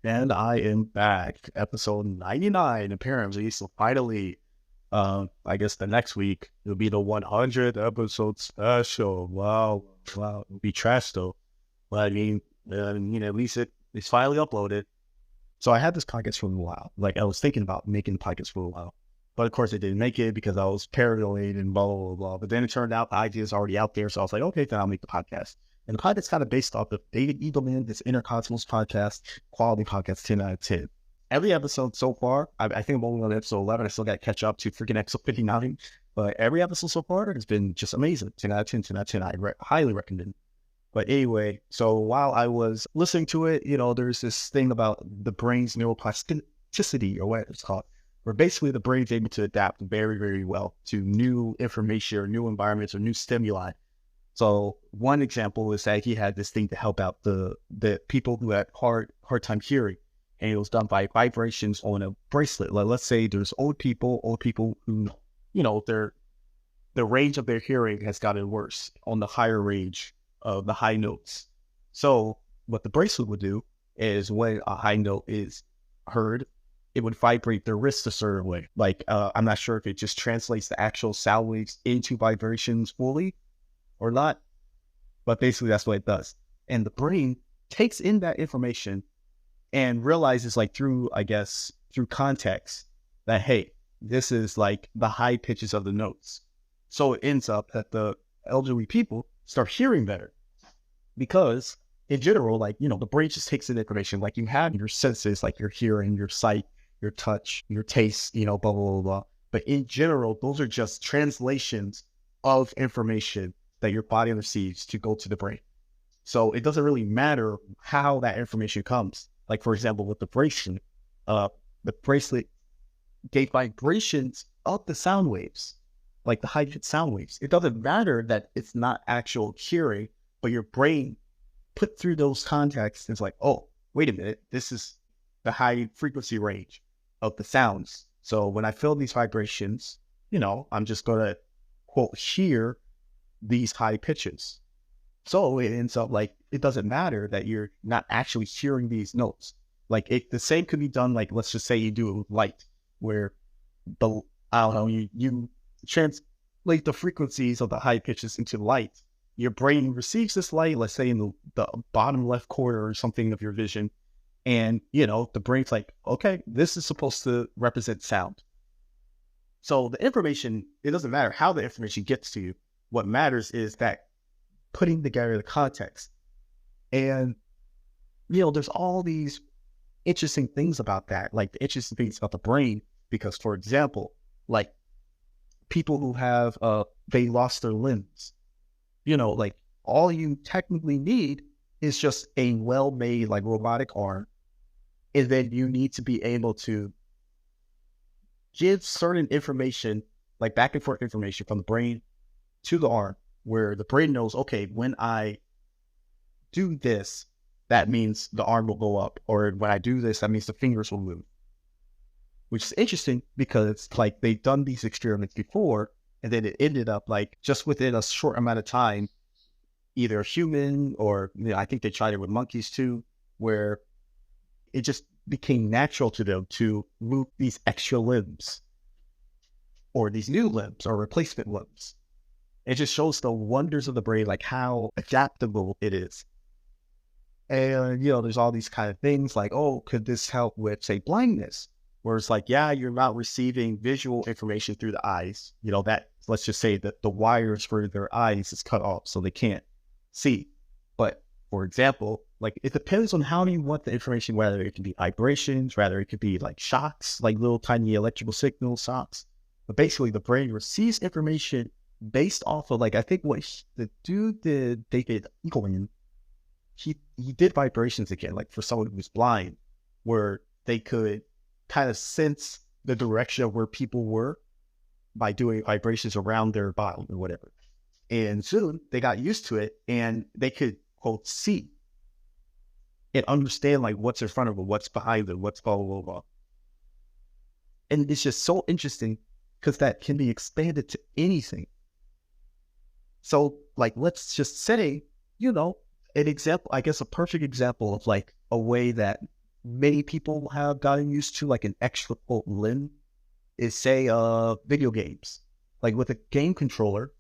And I am back, episode 99, apparently. So finally, I guess the next week it'll be the 100th episode special. Wow, wow, it'll be trash though. But at least it's finally uploaded. So I had this podcast for a while. Like I was thinking about making the podcast for a while, but of course I didn't make it because I was paranoid and blah blah blah. But then it turned out the idea is already out there, so I was like, okay, then I'll make the podcast. And the podcast kind of based off of David Eagleman, this Intercosmos podcast, quality podcast, 10 out of 10. Every episode so far, I think I'm only on episode 11. I still got to catch up to freaking episode 59. But every episode so far has been just amazing. 10 out of 10, 10 out of 10. Highly recommend it. But anyway, so while I was listening to it, there's this thing about the brain's neuroplasticity, or what it's called, where basically the brain's able to adapt very, very well to new information or new environments or new stimuli. So one example is that he had this thing to help out the people who had hard time hearing, and it was done by vibrations on a bracelet. Like let's say there's old people who, the range of their hearing has gotten worse on the higher range of the high notes. So what the bracelet would do is when a high note is heard, it would vibrate their wrist a certain way. Like I'm not sure if it just translates the actual sound waves into vibrations fully or not, but basically that's what it does. And the brain takes in that information and realizes, like through context, that hey, this is like the high pitches of the notes. So it ends up that the elderly people start hearing better because in general, the brain just takes in information. Like you have your senses, like your hearing, your sight, your touch, your taste, blah, blah, blah, blah. But in general, those are just translations of information that your body receives to go to the brain. So it doesn't really matter how that information comes. Like, for example, with the bracelet gave vibrations of the sound waves, like the high pitched sound waves. It doesn't matter that it's not actual hearing, but your brain put through those contexts. It's like, oh, wait a minute, this is the high frequency range of the sounds. So when I feel these vibrations, I'm just going to quote hear these high pitches. So it ends up like, it doesn't matter that you're not actually hearing these notes. Like the same could be done. Like, let's just say you do it with light where you translate the frequencies of the high pitches into light. Your brain receives this light, let's say in the bottom left corner or something of your vision. And, the brain's like, okay, this is supposed to represent sound. So the information, it doesn't matter how the information gets to you. What matters is that putting together the context. And, there's all these interesting things about that, like the interesting things about the brain, because, for example, like people who have, they lost their limbs, like all you technically need is just a well-made, like robotic arm. And then you need to be able to give certain information, like back and forth information from the brain to the arm, where the brain knows, okay, when I do this, that means the arm will go up. Or when I do this, that means the fingers will move. Which is interesting because it's like they've done these experiments before, and then it ended up like just within a short amount of time, either a human or I think they tried it with monkeys too, where it just became natural to them to move these extra limbs or these new limbs or replacement limbs. It just shows the wonders of the brain, like how adaptable it is. And, there's all these kind of things like, oh, could this help with, say, blindness? Where it's like, yeah, you're not receiving visual information through the eyes. That, let's just say that the wires for their eyes is cut off, so they can't see. But, for example, like it depends on how you want the information, whether it can be vibrations, whether it could be like shocks, like little tiny electrical signal shocks. But basically, the brain receives information based off of, like, I think what the dude did, David Eagleman, he did vibrations again, like for someone who's blind, where they could kind of sense the direction of where people were by doing vibrations around their body or whatever. And soon they got used to it and they could, quote, see and understand like what's in front of them, what's behind them, what's blah, blah, blah. And it's just so interesting because that can be expanded to anything. So like, let's just say, an example, I guess a perfect example of like a way that many people have gotten used to, like an extra quote limb, is say video games. Like with a game controller,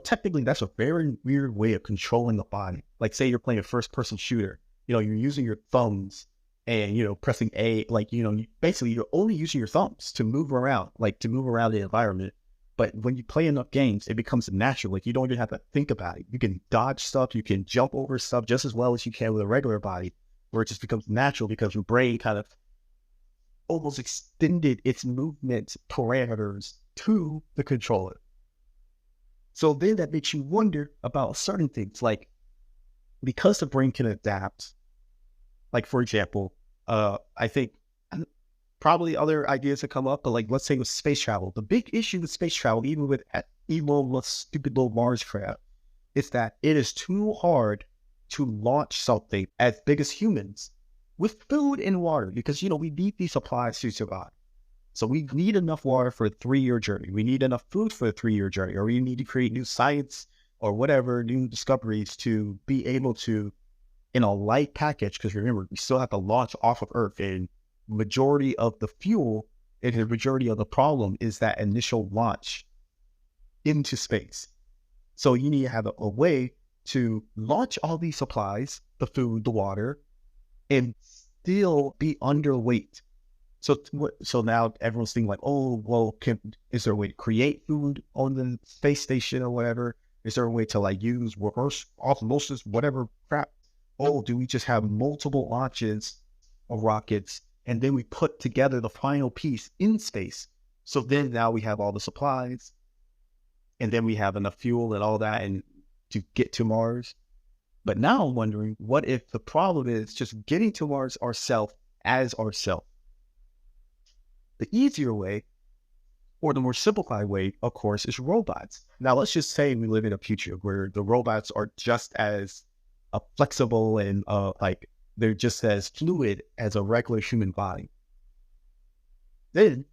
technically that's a very weird way of controlling the body. Like say you're playing a first person shooter, you're using your thumbs and pressing A, like basically you're only using your thumbs to move around, like to move around the environment. But when you play enough games, it becomes natural. Like you don't even have to think about it. You can dodge stuff, you can jump over stuff just as well as you can with a regular body, where it just becomes natural because your brain kind of almost extended its movement parameters to the controller. So then that makes you wonder about certain things, like because the brain can adapt, like for example, I think probably other ideas that come up, but like let's say with space travel, the big issue with space travel, even with Elon stupid little Mars craft, is that it is too hard to launch something as big as humans with food and water, because we need these supplies to survive. So we need enough water for a 3-year journey. We need enough food for a 3-year journey, or we need to create new science or whatever, new discoveries to be able to, in a light package, because remember, we still have to launch off of Earth, and majority of the fuel and the majority of the problem is that initial launch into space. So you need to have a way to launch all these supplies, the food, the water, and still be underweight. So now everyone's thinking like, oh, well, is there a way to create food on the space station or whatever? Is there a way to like use reverse osmosis, whatever crap? Oh, do we just have multiple launches of rockets and then we put together the final piece in space? So then now we have all the supplies and then we have enough fuel and all that and to get to Mars. But now I'm wondering, what if the problem is just getting to Mars ourselves as ourselves? The easier way, or the more simplified way, of course, is robots. Now, let's just say we live in a future where the robots are just as flexible and like they're just as fluid as a regular human body. Then,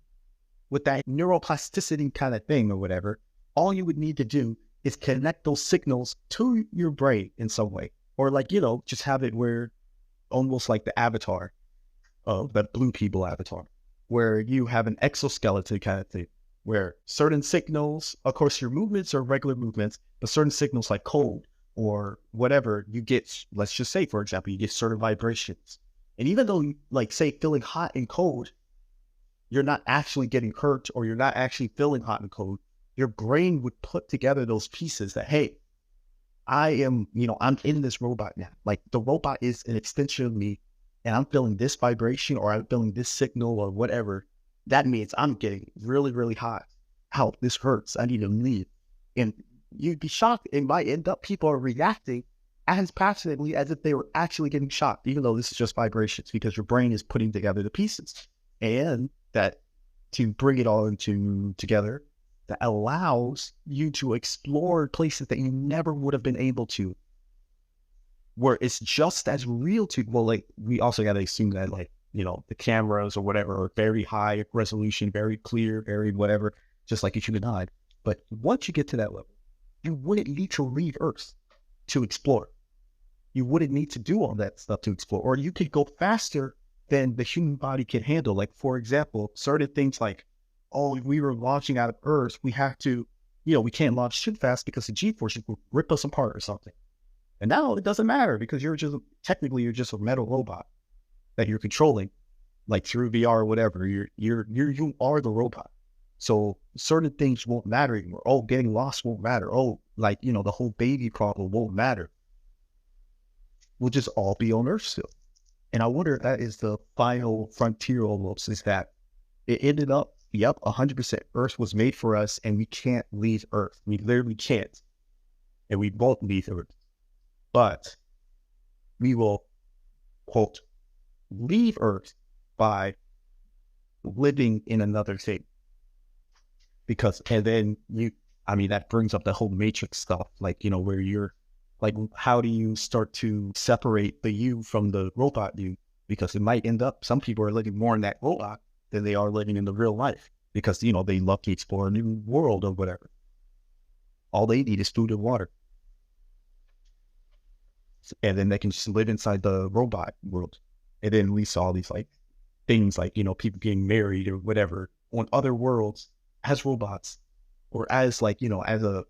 with that neuroplasticity kind of thing or whatever, all you would need to do is connect those signals to your brain in some way. Or like, just have it where almost like the avatar, that Blue People avatar, where you have an exoskeleton kind of thing, where certain signals, of course, your movements are regular movements, but certain signals like cold or whatever, you get, let's just say, for example, you get certain vibrations. And even though, like, say, feeling hot and cold, you're not actually getting hurt or you're not actually feeling hot and cold, your brain would put together those pieces that, hey, I am, I'm in this robot now. Like the robot is an extension of me and I'm feeling this vibration or I'm feeling this signal or whatever. That means I'm getting really, really hot. Help, this hurts. I need to leave. And you'd be shocked. It might end up people are reacting as passionately as if they were actually getting shocked, even though this is just vibrations, because your brain is putting together the pieces. And that to bring it all into together, that allows you to explore places that you never would have been able to, where it's just as real to, well, like, we also got to assume that, like, the cameras or whatever are very high resolution, very clear, very whatever, just like a human eye. But once you get to that level, you wouldn't need to leave Earth to explore. You wouldn't need to do all that stuff to explore, or you could go faster than the human body can handle. Like, for example, certain things like, oh, if we were launching out of Earth, we have to, we can't launch too fast because the G-forces will rip us apart or something. And now it doesn't matter because you're just a metal robot that you're controlling, like through VR or whatever. You are the robot. So certain things won't matter anymore. Oh, getting lost won't matter. Oh, like, the whole baby problem won't matter. We'll just all be on Earth still. And I wonder if that is the final frontier almost, is that it ended up, yep, 100%. Earth was made for us and we can't leave Earth. We literally can't. And we won't leave Earth. But we will, quote, leave Earth by living in another thing. Because, and then that brings up the whole matrix stuff, like, where you're, like, how do you start to separate the you from the robot you? Because it might end up, some people are living more in that robot than they are living in the real life. Because, they love to explore a new world or whatever. All they need is food and water. And then they can just live inside the robot world. And then we saw these like things like, people getting married or whatever on other worlds as robots, or as like, as a,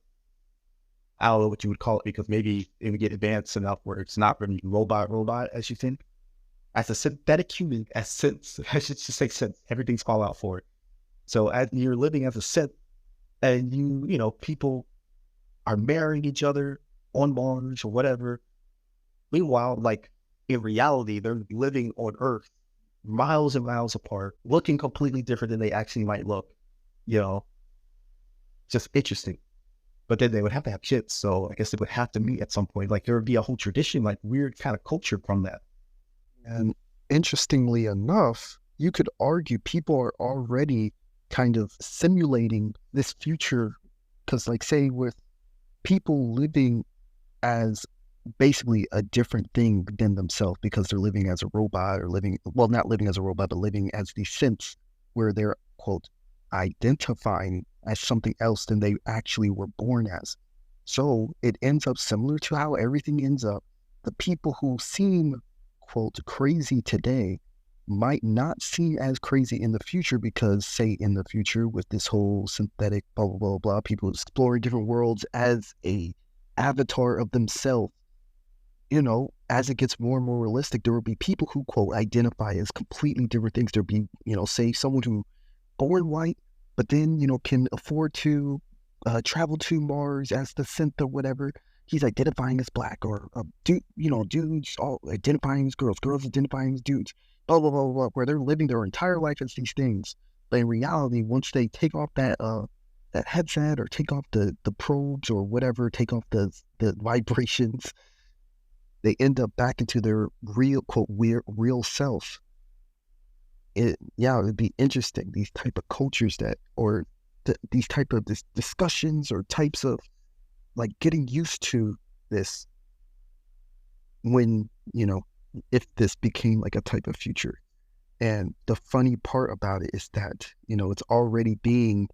I don't know what you would call it, because maybe it would get advanced enough where it's not really robot as you think, as a synthetic human, as sense, I should just say sense, everything's called out for it. So as you're living as a synth, and people are marrying each other on Mars or whatever. Meanwhile, like in reality, they're living on Earth miles and miles apart, looking completely different than they actually might look, you know, just interesting. But then they would have to have kids. So I guess they would have to meet at some point. Like there would be a whole tradition, like weird kind of culture from that. And interestingly enough, you could argue people are already kind of simulating this future because, like, say, with people living as basically a different thing than themselves because they're living as a robot or living, well, not living as a robot, but living as these synths where they're, quote, identifying as something else than they actually were born as. So it ends up similar to how everything ends up. The people who seem, quote, crazy today might not seem as crazy in the future because, say, in the future with this whole synthetic blah, blah, blah, blah, people exploring different worlds as a avatar of themselves, as it gets more and more realistic, there will be people who, quote, identify as completely different things. There'll be, say someone who born white, but then, can afford to travel to Mars as the synth or whatever. He's identifying as black, or dudes all identifying as girls identifying as dudes, blah, blah, blah, blah, where they're living their entire life as these things. But in reality, once they take off that headset or take off the probes or whatever, take off the vibrations, they end up back into their real, quote, real self. It'd be interesting, these type of cultures or these type of discussions or types of like getting used to this when, if this became like a type of future. And the funny part about it is that, it's already being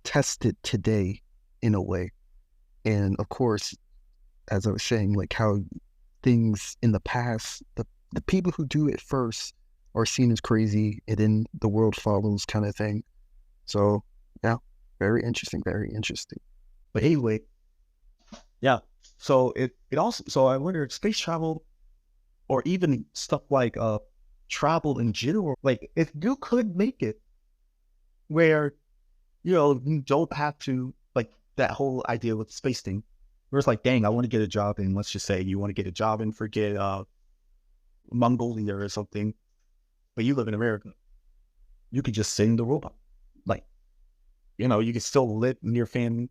tested today in a way. And of course, as I was saying, like how things in the past, the people who do it first are seen as crazy and then the world follows kind of thing. So yeah, very interesting, very interesting. But anyway, yeah. So it also, so I wonder if space travel or even stuff like travel in general, like if you could make it where, you don't have to, like that whole idea with the space thing, where it's like, dang, I want to get a job in, let's just say you want to get a job in, forget Mongolia or something, but you live in America. You could just send the robot. Like, you can still live near family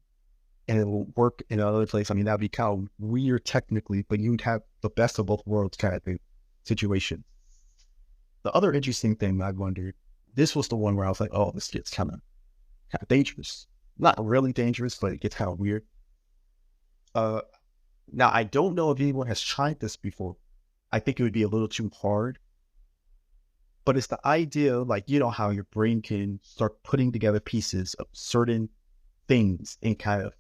and it will work in another place. I mean, that'd be kind of weird technically, but you'd have the best of both worlds kind of thing situation. The other interesting thing I wondered, this was the one where I was like, oh, this gets kind of dangerous. Not really dangerous, but it gets kind of weird. Now I don't know if anyone has tried this before. I think it would be a little too hard. But it's the idea, like, how your brain can start putting together pieces of certain things and kind of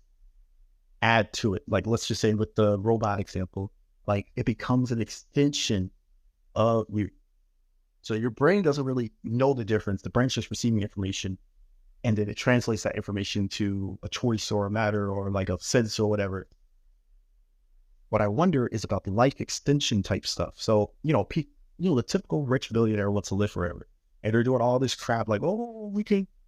add to it. Like, let's just say with the robot example, like it becomes an extension of you. So your brain doesn't really know the difference. The brain's just receiving information, and then it translates that information to a choice or a matter or like a sense or whatever. What I wonder is about the life extension type stuff. So, the typical rich billionaire wants to live forever, and they're doing all this crap like, oh,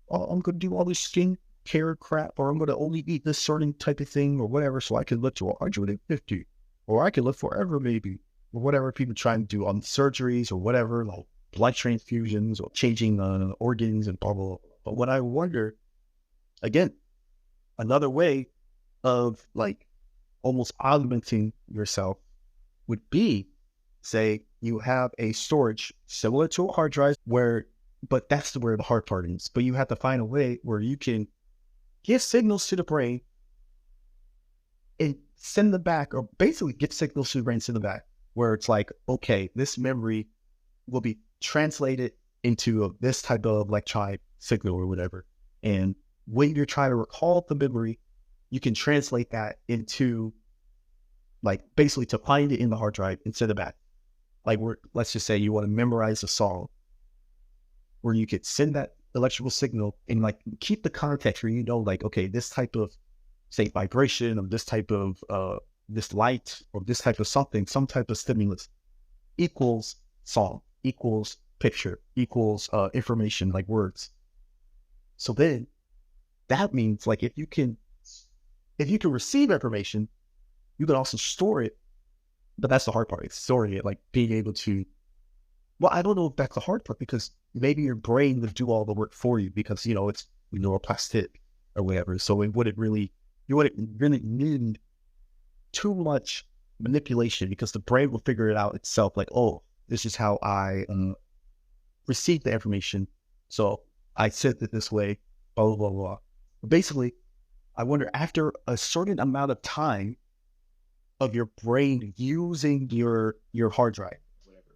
I'm going to do all this skin care crap, or I'm going to only eat this certain type of thing or whatever, so I can live to 150, or I can live forever maybe, or whatever people trying to do on surgeries or whatever, like blood transfusions or changing organs and blah, blah, blah. But what I wonder, again, another way of like almost augmenting yourself would be, say, you have a storage similar to a hard drive but that's where the hard part is. But you have to find a way where you can give signals to the brain and send them back, or basically give signals to the brain and send them back, where it's like, okay, this memory will be translated into this type of electronic signal or whatever. And when you're trying to recall the memory, you can translate that into, like, basically to find it in the hard drive and send it back. like let's just say you want to memorize a song, where you could send that electrical signal and like keep the context where you know, like, okay, this type of, say, vibration, or this type of this light, or this type of something, some type of stimulus equals song, equals picture, equals information, like words. So then that means, like, if you can receive information, you can also store it. But that's the hard part, it's storing it, like being able to, well, I don't know if that's the hard part, because maybe your brain would do all the work for you, because, it's neuroplastic or whatever. So you wouldn't really need too much manipulation, because the brain will figure it out itself. Like, oh, this is how I receive the information. So I sent it this way, blah, blah, blah, blah. But basically, I wonder, after a certain amount of time of your brain using your hard drive,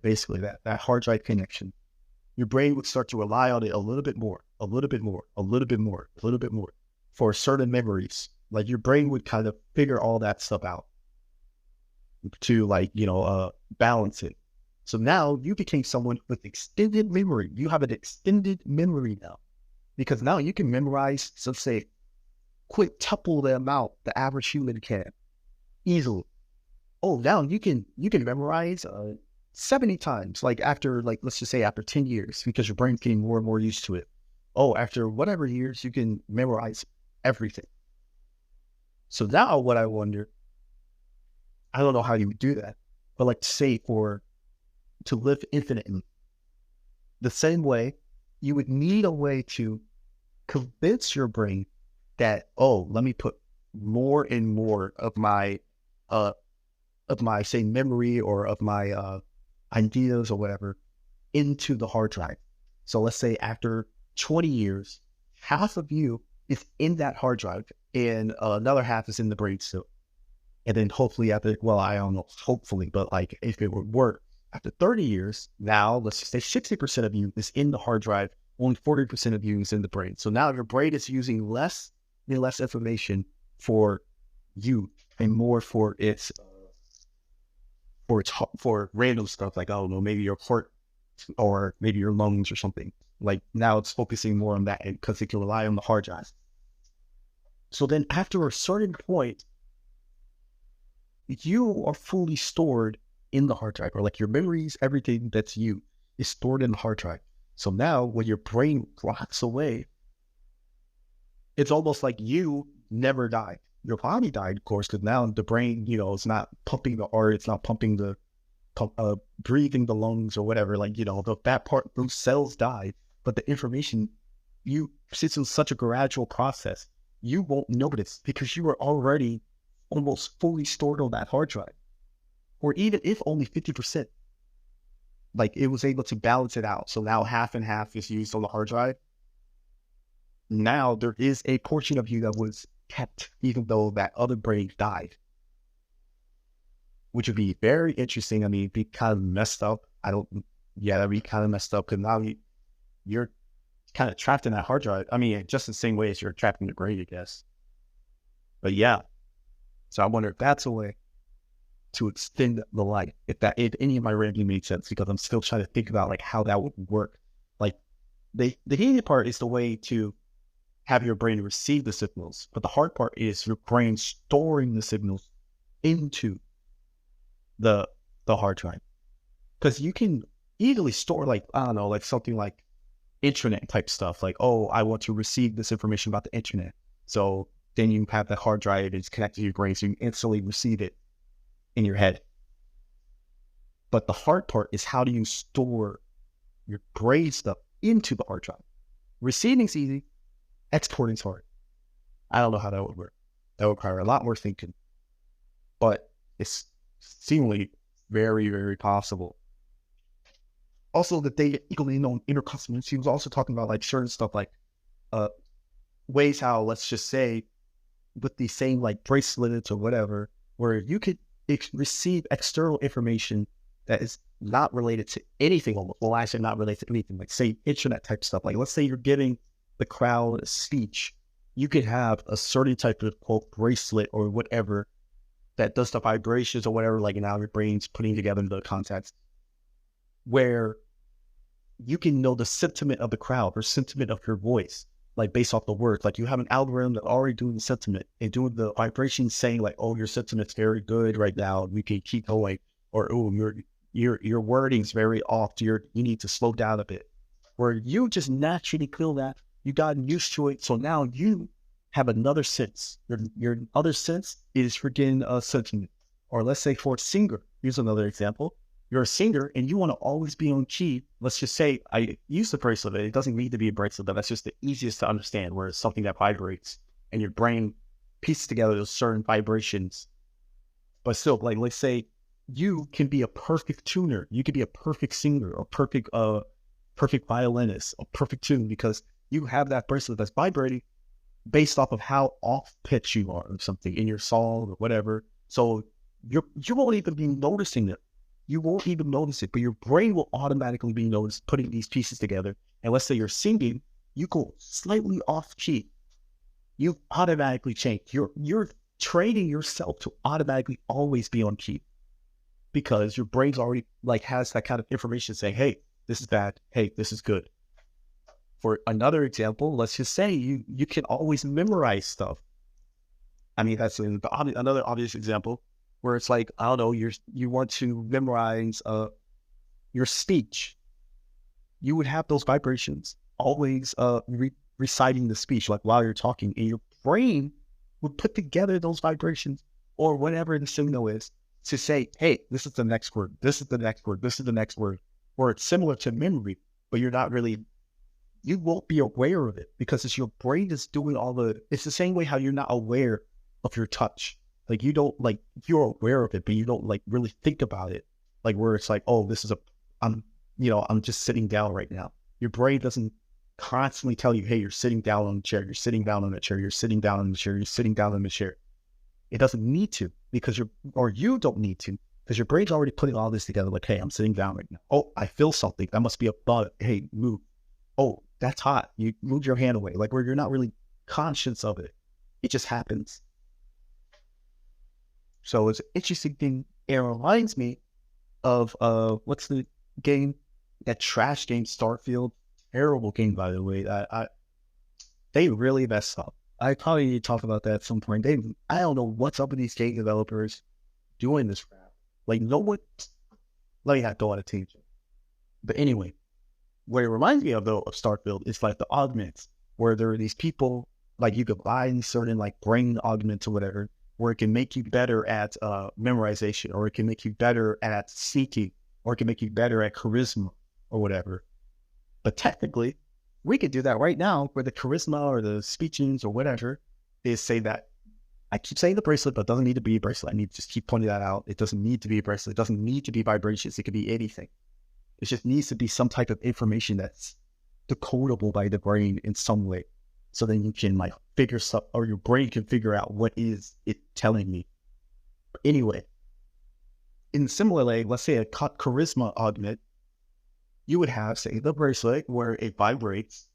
basically that hard drive connection, your brain would start to rely on it a little bit more, a little bit more, a little bit more, a little bit more for certain memories. Like, your brain would kind of figure all that stuff out to, like, balance it. So now you became someone with extended memory. You have an extended memory now, because now you can memorize, so say, quintuple the amount the average human can easily. Oh, now you can memorize 70 times, like, after, like, let's just say after 10 years, because your brain's getting more and more used to it. Oh, after whatever years, you can memorize everything. So now what I wonder, I don't know how you would do that, but, like, say, to live infinitely, the same way, you would need a way to convince your brain that, oh, let me put more and more of my say, memory, or of my ideas or whatever, into the hard drive. So let's say after 20 years, half of you is in that hard drive, and another half is in the brain still. And then hopefully after, well, I don't know, hopefully, but, like, if it would work, after 30 years, now let's just say 60% of you is in the hard drive, only 40% of you is in the brain. So now your brain is using less and less information for you, and more for for random stuff, like, I don't know, maybe your heart, or maybe your lungs or something. Like, now it's focusing more on that, because it can rely on the hard drive. So then after a certain point, you are fully stored in the hard drive, or, like, your memories, everything that's you, is stored in the hard drive. So now when your brain rots away, it's almost like you never died. Your body died, of course, because now the brain, it's not pumping the art, it's not pumping breathing the lungs or whatever. Like, that part, those cells died, but the information, since it's such a gradual process, you won't notice, because you were already almost fully stored on that hard drive. Or even if only 50%, like, it was able to balance it out. So now half and half is used on the hard drive. Now there is a portion of you that was kept, even though that other brain died, which would be very interesting. I mean, it'd be kind of messed up. That'd be kind of messed up, because now you're kind of trapped in that hard drive. I mean, just the same way as you're trapped in the brain, I guess. But yeah, so I wonder if that's a way to extend the life, if any of my rambling made sense, because I'm still trying to think about, like, how that would work. Like, the easy part is the way to have your brain receive the signals, but the hard part is your brain storing the signals into the hard drive. Because you can easily store, like, I don't know, like something like internet type stuff, like, oh, I want to receive this information about the internet. So then you have the hard drive, it's connected to your brain, so you instantly receive it in your head. But the hard part is, how do you store your brain stuff into the hard drive? Receiving's easy, exporting's hard. I don't know how that would work. That would require a lot more thinking, but it's seemingly very, very possible. Also, the data equally known intercustomers, he was also talking about, like, certain stuff, like ways how, let's just say, with the same, like, bracelets or whatever, where you could receive external information that is not related to anything, well, actually not related to anything, like, say, internet type stuff. Like, let's say you're giving the crowd a speech, you could have a certain type of, quote, bracelet or whatever that does the vibrations or whatever, like, now your brain's putting together the context. where you can know the sentiment of the crowd or sentiment of your voice, like based off the words. Like you have an algorithm that already doing the sentiment and doing the vibrations saying like, oh, your sentiment's very good right now. We can keep going. Or, oh, your wording's very off. You need to slow down a bit. Where you just naturally feel that you gotten used to it. So now you have another sense. Your other sense is freaking sentiment. Or let's say for a singer, here's another example. You're a singer and you want to always be on key. Let's just say I use the bracelet. It doesn't need to be a bracelet, but that's just the easiest to understand, where it's something that vibrates and your brain pieces together those certain vibrations. But still, like, let's say you can be a perfect tuner. You can be a perfect singer, or perfect violinist, a perfect tune, because you have that bracelet that's vibrating based off of how off pitch you are or something in your song or whatever. So you won't even be noticing it. You won't even notice it, but your brain will automatically be noticed putting these pieces together. And let's say you're singing, you go slightly off key. You automatically change. You're training yourself to automatically always be on key, because your brain's already like has that kind of information saying, hey, this is bad. Hey, this is good. For another example, let's just say you can always memorize stuff. I mean, that's another obvious example, where it's like, I don't know, you want to memorize your speech. You would have those vibrations always reciting the speech, like while you're talking, and your brain would put together those vibrations or whatever the signal is to say, hey, this is the next word, this is the next word, this is the next word. Or it's similar to memory, but you won't be aware of it, because it's your brain is doing it's the same way how you're not aware of your touch. Like you don't you're aware of it, but you don't like really think about it. Like where it's like, oh, I'm just sitting down right now. Your brain doesn't constantly tell you, hey, you're sitting down on the chair, you're sitting down on the chair, you're sitting down on the chair, you're sitting down on the chair. It doesn't need to, because you don't need to, because your brain's already putting all this together. Like, hey, I'm sitting down right now. Oh, I feel something. That must be a bug. Hey, move. Oh, that's hot. You move your hand away. Like where you're not really conscious of it. It just happens. So it's an interesting thing. It reminds me of what's the game? That trash game, Starfield. Terrible game, by the way. They really messed up. I probably need to talk about that at some point. I don't know what's up with these game developers doing this crap. Like no one. Let me not go on a tangent. But anyway, what it reminds me of though of Starfield is like the augments, where there are these people, like you could buy these certain like brain augments or whatever, where it can make you better at memorization, or it can make you better at seeking, or it can make you better at charisma or whatever. But technically, we could do that right now, where the charisma or the speechings or whatever is say that, I keep saying the bracelet, but it doesn't need to be a bracelet. I need to just keep pointing that out. It doesn't need to be a bracelet. It doesn't need to be vibrations. It could be anything. It just needs to be some type of information that's decodable by the brain in some way. So then you can like figure stuff, or your brain can figure out what is it telling me. But anyway, in similar way, let's say a charisma augment, you would have, say, the bracelet where it vibrates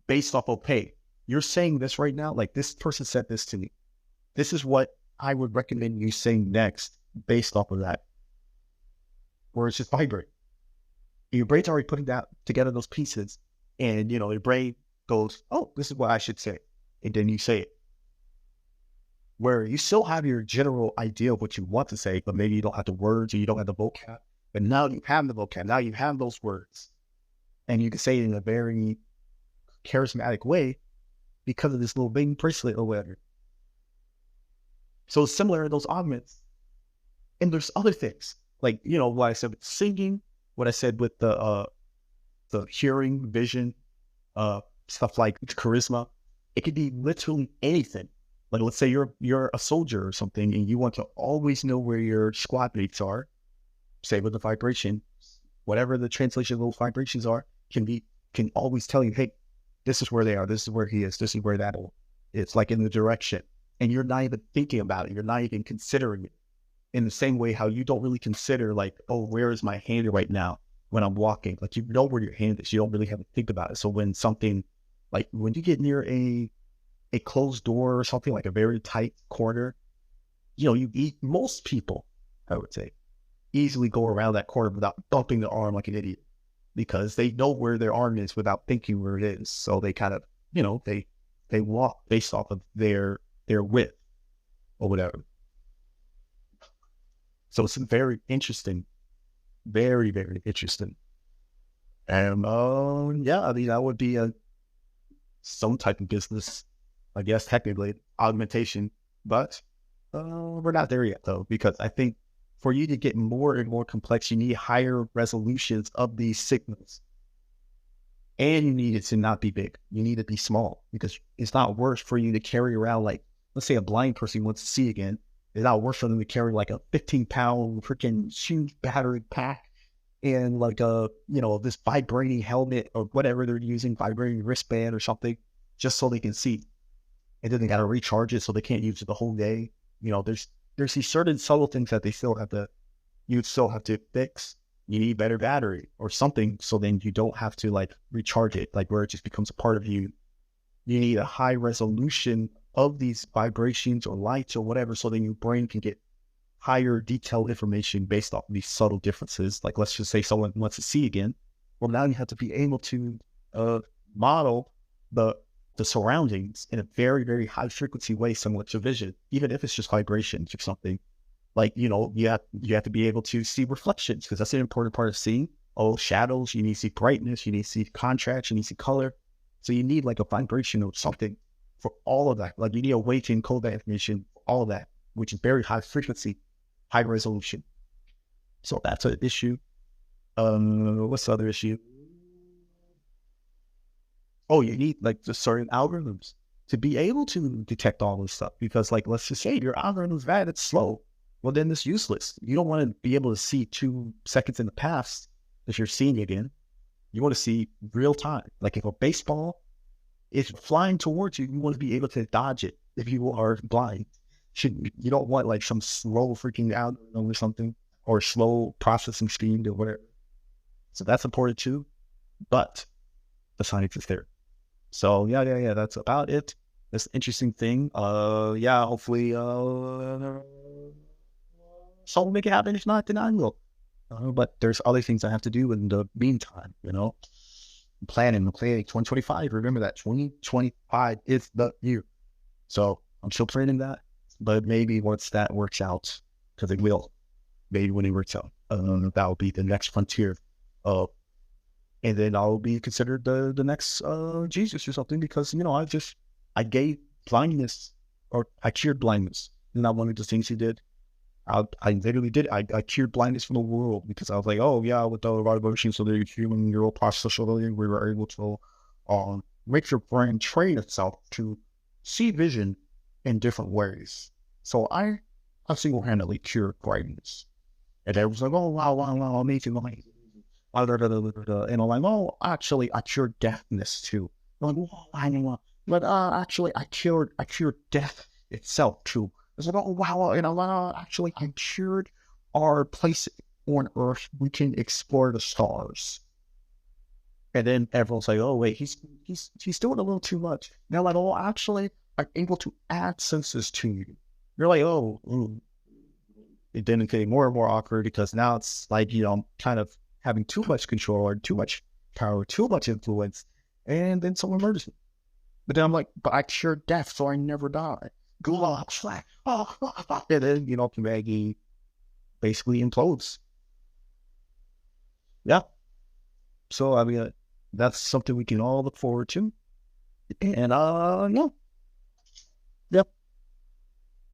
based off of, hey, you're saying this right now, like this person said this to me. This is what I would recommend you saying next based off of that. Where it's just vibrate. Your brain's already putting that together, those pieces, and your brain goes, oh, this is what I should say. And then you say it. Where you still have your general idea of what you want to say, but maybe you don't have the words or you don't have the vocab. But now you have the vocab. Now you have those words. And you can say it in a very charismatic way because of this little baby bracelet or whatever. So it's similar to those augments. And there's other things. Like, what I said with singing, what I said with the hearing, vision, stuff like charisma. It could be literally anything. Like let's say you're a soldier or something, and you want to always know where your squad mates are. Say with the vibration, whatever the translation of those vibrations are, can always tell you, hey, this is where they are, this is where he is, this is where that is. It's like in the direction. And you're not even thinking about it, you're not even considering it. In the same way how you don't really consider like, oh, where is my hand right now when I'm walking? Like you know where your hand is, you don't really have to think about it. So when something, like when you get near a closed door or something, like a very tight corner, most people, I would say, easily go around that corner without bumping their arm like an idiot because they know where their arm is without thinking where it is. So they kind of, they walk based off of their width or whatever. So it's very interesting, very, very interesting. And yeah, I mean, that would be some type of business, I guess, technically, augmentation. But we're not there yet, though, because I think for you to get more and more complex, you need higher resolutions of these signals. And you need it to not be big. You need it to be small because it's not worth for you to carry around, like, let's say a blind person wants to see again. It's not worth for them to carry like a 15-pound freaking huge battery pack and like this vibrating helmet or whatever they're using, vibrating wristband or something, just so they can see. And then they got to recharge it so they can't use it the whole day. There's these certain subtle things that you still have to fix. You need better battery or something, so then you don't have to like recharge it, like where it just becomes a part of you. You need a high resolution of these vibrations or lights or whatever, so then your brain can get higher detailed information based off of these subtle differences. Like, let's just say someone wants to see again. Well, now you have to be able to model the surroundings in a very, very high frequency way, similar to vision, even if it's just vibrations or something. Like, you have to be able to see reflections because that's an important part of seeing. Oh, shadows, you need to see brightness, you need to see contrast, you need to see color. So you need like a vibration or something for all of that. Like you need a way to encode that information for all of that, which is very high frequency, high resolution. So that's an issue. What's the other issue? Oh, you need like the certain algorithms to be able to detect all this stuff because, like, let's just say your algorithm is bad, it's slow. Well, then it's useless. You don't want to be able to see 2 seconds in the past if you're seeing it in. You want to see real time. Like if a baseball is flying towards you, you want to be able to dodge it if you are blind. You don't want like some slow freaking algorithm or something, or slow processing speed or whatever. So that's important too. But the science is there. So yeah, that's about it. That's an interesting thing. Hopefully so make it happen. If not, then I will. But there's other things I have to do in the meantime, planning 2025. Remember that 2025 is the year. So I'm still planning that, but maybe once that works out, because it will, maybe when it works out, that will be the next frontier. And then I'll be considered the next Jesus or something, because I gave blindness, or I cured blindness. Isn't that one of the things he did? I literally did. I cured blindness from the world because I was like, oh yeah, with the right motion, so the human neural processor, we were able to make your brain train itself to see vision in different ways. So I single-handedly cured blindness, and everyone's like, oh wow, amazing. And I'm like, oh, actually, I cured deafness too. I'm like, oh, I know, but actually, I cured death itself too. It's like, oh, wow, actually, I cured our place on Earth. We can explore the stars. And then everyone's like, oh, wait, he's doing a little too much. They're like, oh, actually, I'm able to add senses to you. You're like, oh, it didn't get more and more awkward because now it's like, I'm kind of having too much control or too much power, too much influence, and then someone murders me. But then I'm like, but I cured death, so I never die. And then, Maggie basically implodes. Yeah. So, I mean, that's something we can all look forward to. And, yeah. Yep.